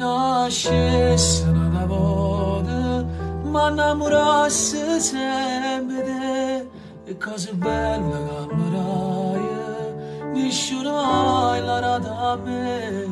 nascessero da volte, ma innamorassi sempre e cose belle che mi nessuno mai l'ha data a me,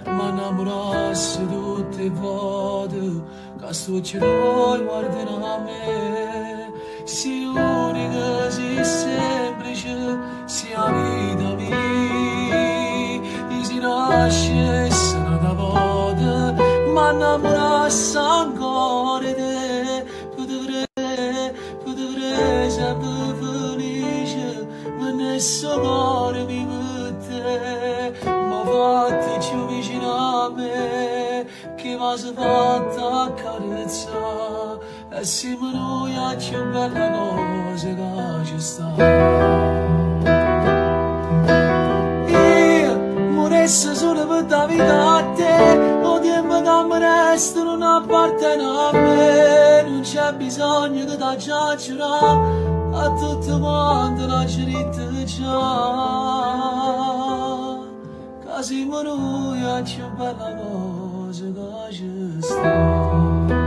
ma innamorassi tutte le volte che sto cercando guardano a me, si unica, si semplice, si la vita mia, e si nascesse da volte, ma innamorassi ancora di te, potrei sempre felice, ma nessuno cuore mi mette, ma fatti più vicino a me, che mi si fatta accarezzare, e siamo noi a più bella cosa che ci sta. Io moressi solo per la vita a te, o tempo che mi resta non appartiene a me, non c'è bisogno che ti giaccerà, a tutto quanto l'ho scritto già, che siamo noi a più bella cosa che ci sta.